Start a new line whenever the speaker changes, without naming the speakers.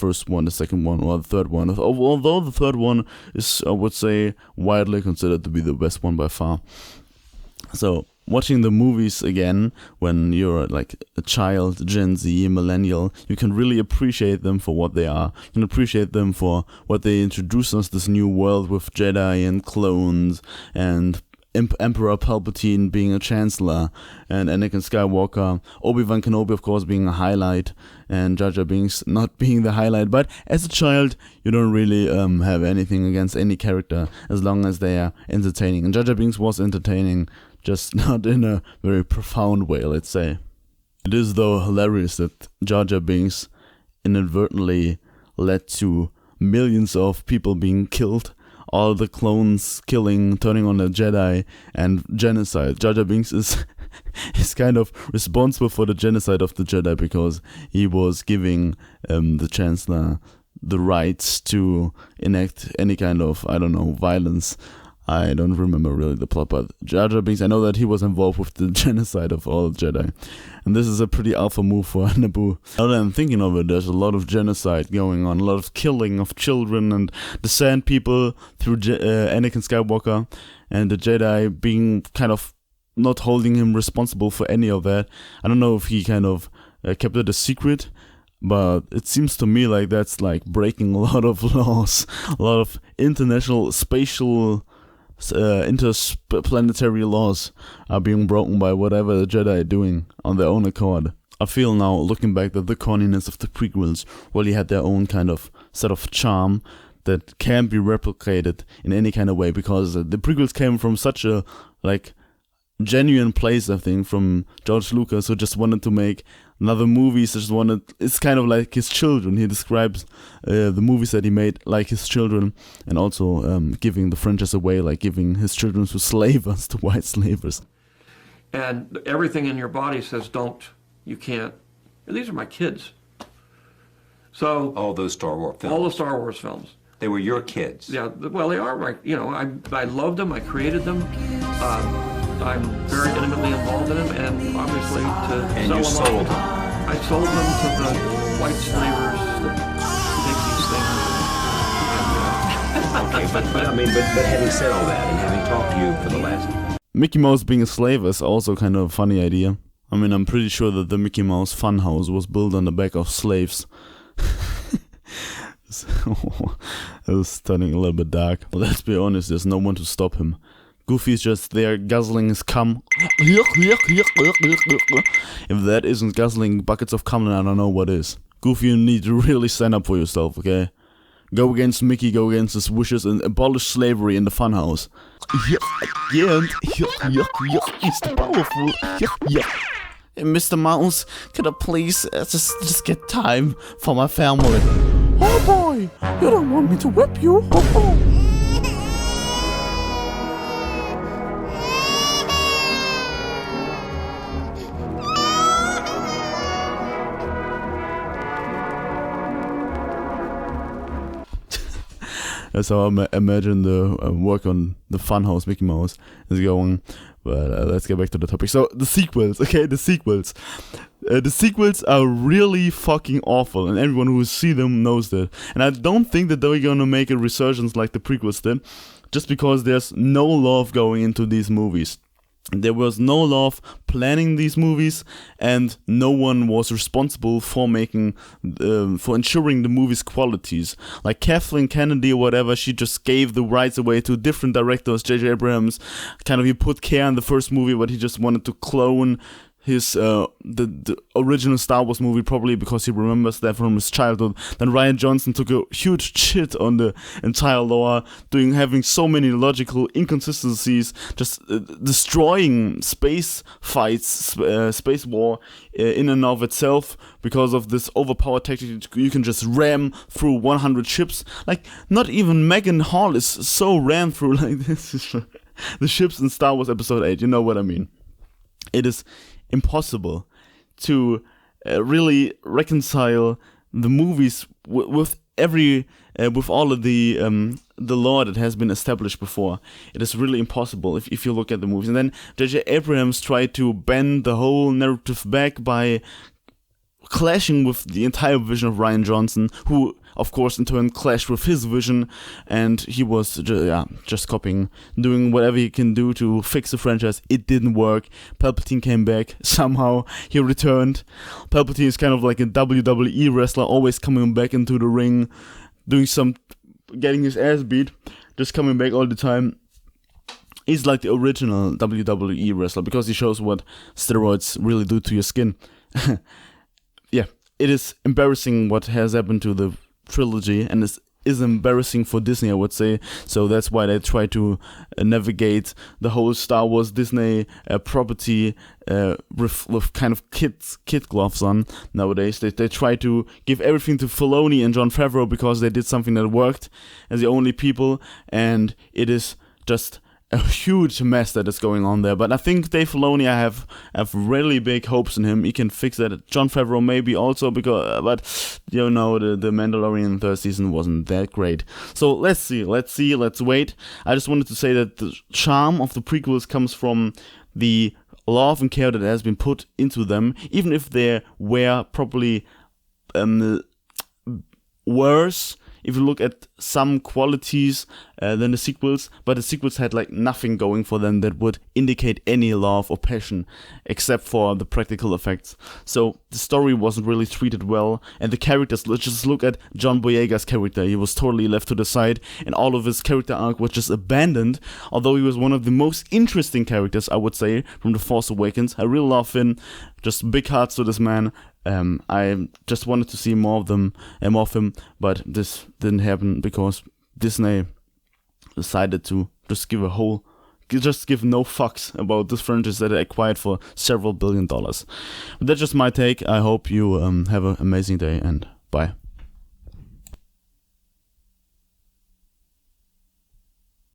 first one, the second one, or the third one. Although the third one is, I would say, widely considered to be the best one by far. So, watching the movies again when you're like a child, Gen Z, millennial, you can really appreciate them for what they are. You can appreciate them for what they introduce us, this new world with Jedi and clones and Emperor Palpatine being a chancellor, and Anakin Skywalker, Obi-Wan Kenobi of course being a highlight, and Jar Jar Binks not being the highlight. But as a child, you don't really have anything against any character as long as they are entertaining. And Jar Jar Binks was entertaining, just not in a very profound way, let's say. It is though hilarious that Jar Jar Binks inadvertently led to millions of people being killed, all the clones killing, turning on the Jedi, and genocide. Jar Jar Binks is kind of responsible for the genocide of the Jedi because he was giving the Chancellor the rights to enact any kind of, violence. I don't remember really the plot, but Jar Jar Binks, I know that he was involved with the genocide of all Jedi. And this is a pretty alpha move for Naboo. Now that I'm thinking of it, there's a lot of genocide going on, a lot of killing of children and the Sand People through Anakin Skywalker, and the Jedi being kind of not holding him responsible for any of that. I don't know if he kind of kept it a secret, but it seems to me like that's like breaking a lot of laws, a lot of international spatial interplanetary laws are being broken by whatever the Jedi are doing on their own accord. I feel now, looking back, that the corniness of the prequels really had their own kind of set of charm that can't be replicated in any kind of way, because the prequels came from such a genuine place, I think, from George Lucas, who just wanted to make another movies. It's kind of like his children. He describes the movies that he made like his children, and also giving the franchise away, like giving his children to slavers, to white slavers.
And everything in your body says, don't, you can't. And these are my kids. So
all those Star Wars films.
All the Star Wars films.
They were your kids.
Yeah, well, they are right. I loved them. I created them. I'm very intimately involved in them, and obviously
And you sold them.
I sold them to the white slavers that make these things.
But having said all that, and having talked to you for the last...
Mickey Mouse being a slave is also kind of a funny idea. I mean, I'm pretty sure that the Mickey Mouse Funhouse was built on the back of slaves. So, it was turning a little bit dark. But let's be honest, there's no one to stop him. Goofy's just there guzzling his cum. If that isn't guzzling buckets of cum, then I don't know what is. Goofy, you need to really stand up for yourself, okay? Go against Mickey, go against his wishes, and abolish slavery in the funhouse. Yeah, Mr. Powerful. Hey, Mr. Mouse, could I please just get time for my family? Oh boy, you don't want me to whip you? Oh. That's how I imagine the work on the Funhouse Mickey Mouse is going. But let's get back to the topic. So, the sequels, okay? The sequels. The sequels are really fucking awful, and everyone who sees them knows that. And I don't think that they're gonna make a resurgence like the prequels did, just because there's no love going into these movies. There was no love planning these movies, and no one was responsible for making, for ensuring the movie's qualities. Like Kathleen Kennedy or whatever, she just gave the rights away to different directors. J.J. Abrams, kind of, he put care in the first movie, but he just wanted to clone his the original Star Wars movie, probably because he remembers that from his childhood. Then Rian Johnson took a huge shit on the entire lore, having so many logical inconsistencies, just destroying space fights, space war in and of itself, because of this overpowered tactic. You can just ram through 100 ships. Like, not even Megan Hall is so ran through like this. The ships in Star Wars Episode 8, you know what I mean. It is impossible to really reconcile the movies with all of the lore that has been established before. It is really impossible if you look at the movies. And then J.J. Abrams tried to bend the whole narrative back by clashing with the entire vision of Rian Johnson, who of course in turn clashed with his vision, and he was just copying, doing whatever he can do to fix the franchise. It didn't work. Palpatine came back somehow. He returned. Palpatine is kind of like a WWE wrestler, always coming back into the ring, getting his ass beat, just coming back all the time. He's like the original WWE wrestler because he shows what steroids really do to your skin. Yeah, it is embarrassing what has happened to the trilogy, and is embarrassing for Disney, I would say. So that's why they try to navigate the whole Star Wars Disney property with kind of kid gloves on nowadays. They try to give everything to Filoni and Jon Favreau because they did something that worked as the only people, and it is just a huge mess that is going on there. But I think Dave Filoni, I have really big hopes in him. He can fix that. Jon Favreau maybe also, but the Mandalorian third season wasn't that great. So let's wait. I just wanted to say that the charm of the prequels comes from the love and care that has been put into them, even if they were probably worse if you look at some qualities than the sequels, but the sequels had like nothing going for them that would indicate any love or passion except for the practical effects. So the story wasn't really treated well, and the characters, let's just look at John Boyega's character. He was totally left to the side, and all of his character arc was just abandoned, although he was one of the most interesting characters, I would say, from The Force Awakens. I really love him. Just big hearts to this man. I just wanted to see more of them and more of him, but this didn't happen because Disney decided to just give no fucks about this franchise that they acquired for several $billions. But that's just my take. I hope you have an amazing day, and bye.